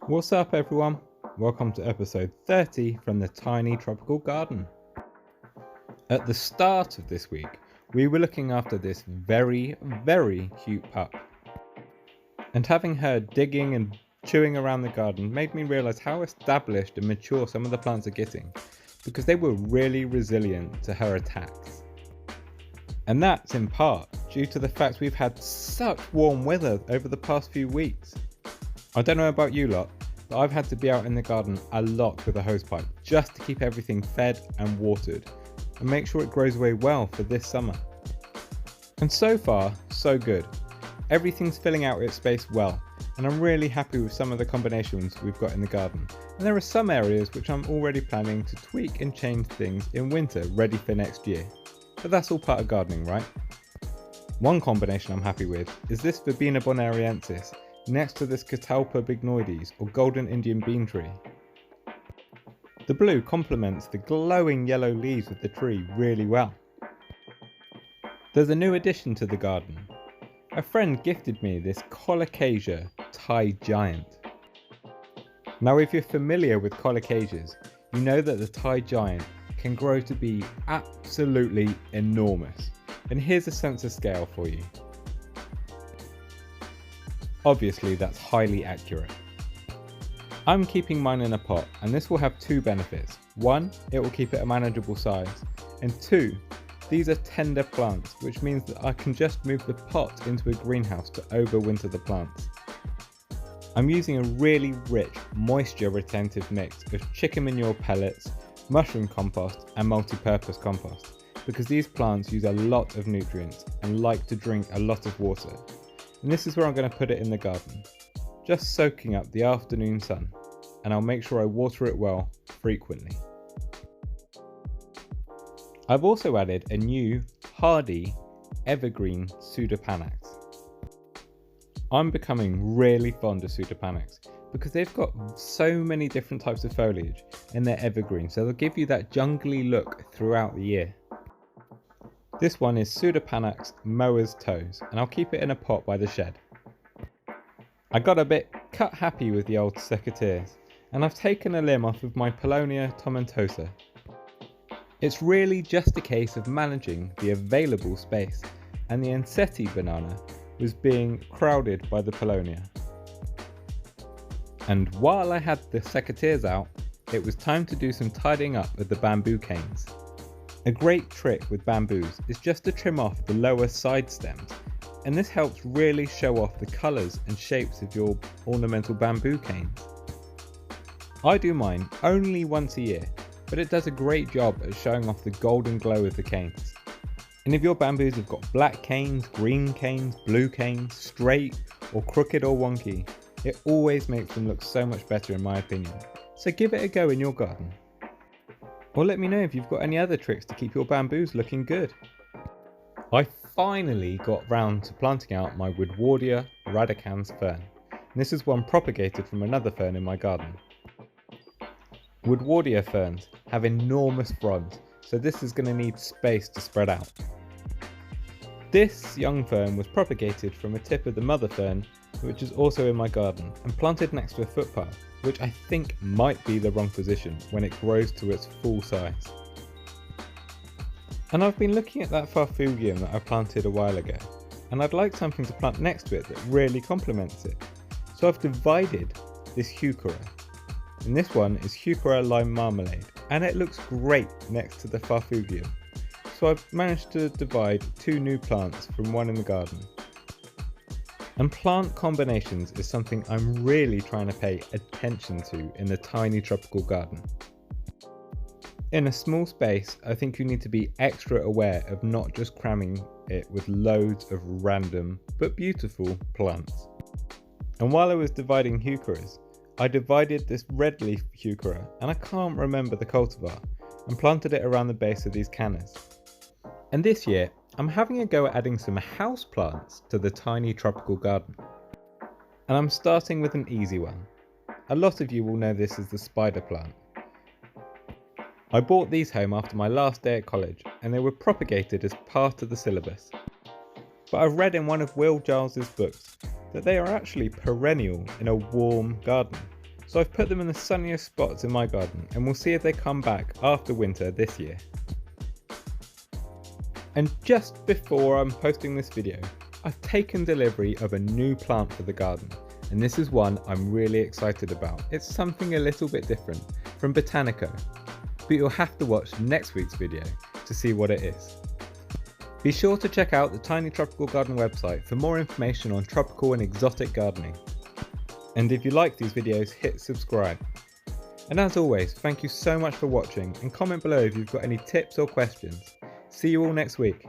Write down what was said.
What's up everyone? Welcome to episode 30 from the Tiny Tropical Garden. At the start of this week, we were looking after this very cute pup. And having her digging and chewing around the garden made me realise how established and mature some of the plants are getting, because they were really resilient to her attacks. And that's in part due to the fact we've had such warm weather over the past few weeks. I don't know about you lot, but I've had to be out in the garden a lot with a hosepipe just to keep everything fed and watered and make sure it grows away well for this summer. And so far, so good. Everything's filling out its space well, and I'm really happy with some of the combinations we've got in the garden. And there are some areas which I'm already planning to tweak and change things in winter ready for next year. But that's all part of gardening, right? One combination I'm happy with is this Verbena bonariensis next to this Catalpa bignoides or golden Indian bean tree. The blue complements the glowing yellow leaves of the tree really well. There's a new addition to the garden. A friend gifted me this Colocasia Thai Giant. Now if you're familiar with Colocasias, you know that the Thai Giant can grow to be absolutely enormous. And here's a sense of scale for you. Obviously that's highly accurate. I'm keeping mine in a pot, and this will have two benefits. One, it will keep it a manageable size, and two, these are tender plants, which means that I can just move the pot into a greenhouse to overwinter the plants. I'm using a really rich, moisture retentive mix of chicken manure pellets, mushroom compost and multi-purpose compost, because these plants use a lot of nutrients and like to drink a lot of water. And this is where I'm going to put it in the garden, just soaking up the afternoon sun, and I'll make sure I water it well frequently. I've also added a new hardy Evergreen Pseudopanax. I'm becoming really fond of Pseudopanax because they've got so many different types of foliage and they're evergreen, so they'll give you that jungly look throughout the year. This one is Pseudopanax Mower's Toes, and I'll keep it in a pot by the shed. I got a bit cut happy with the old secateurs, and I've taken a limb off of my Paulownia tomentosa. It's really just a case of managing the available space, and the Enseti banana was being crowded by the Paulownia. And while I had the secateurs out, it was time to do some tidying up with the bamboo canes. A great trick with bamboos is just to trim off the lower side stems, and this helps really show off the colours and shapes of your ornamental bamboo canes. I do mine only once a year, but it does a great job at showing off the golden glow of the canes. And if your bamboos have got black canes, green canes, blue canes, straight or crooked or wonky, it always makes them look so much better in my opinion. So give it a go in your garden. Or let me know if you've got any other tricks to keep your bamboos looking good. I finally got round to planting out my Woodwardia radicans fern. And this is one propagated from another fern in my garden. Woodwardia ferns have enormous fronds, so this is going to need space to spread out. This young fern was propagated from a tip of the mother fern, which is also in my garden, and planted next to a footpath, which I think might be the wrong position when it grows to its full size. And I've been looking at that Farfugium that I planted a while ago, and I'd like something to plant next to it that really complements it. So I've divided this Heuchera, and this one is Heuchera Lime Marmalade, and it looks great next to the Farfugium. So I've managed to divide two new plants from one in the garden. And plant combinations is something I'm really trying to pay attention to in the tiny tropical garden. In a small space, I think you need to be extra aware of not just cramming it with loads of random but beautiful plants. And while I was dividing Heucheras, I divided this red leaf Heuchera, and I can't remember the cultivar, and planted it around the base of these cannas. And this year, I'm having a go at adding some houseplants to the tiny tropical garden. And I'm starting with an easy one. A lot of you will know this as the spider plant. I brought these home after my last day at college, and they were propagated as part of the syllabus. But I've read in one of Will Giles's books that they are actually perennial in a warm garden, So I've put them in the sunniest spots in my garden and we'll see if they come back after winter this year. And just before I'm posting this video, I've taken delivery of a new plant for the garden, and this is one I'm really excited about. It's something a little bit different from Botanico, but you'll have to watch next week's video to see what it is. Be sure to check out the Tiny Tropical Garden website for more information on tropical and exotic gardening. And if you like these videos, hit subscribe. And as always, thank you so much for watching, and comment below if you've got any tips or questions. See you all next week.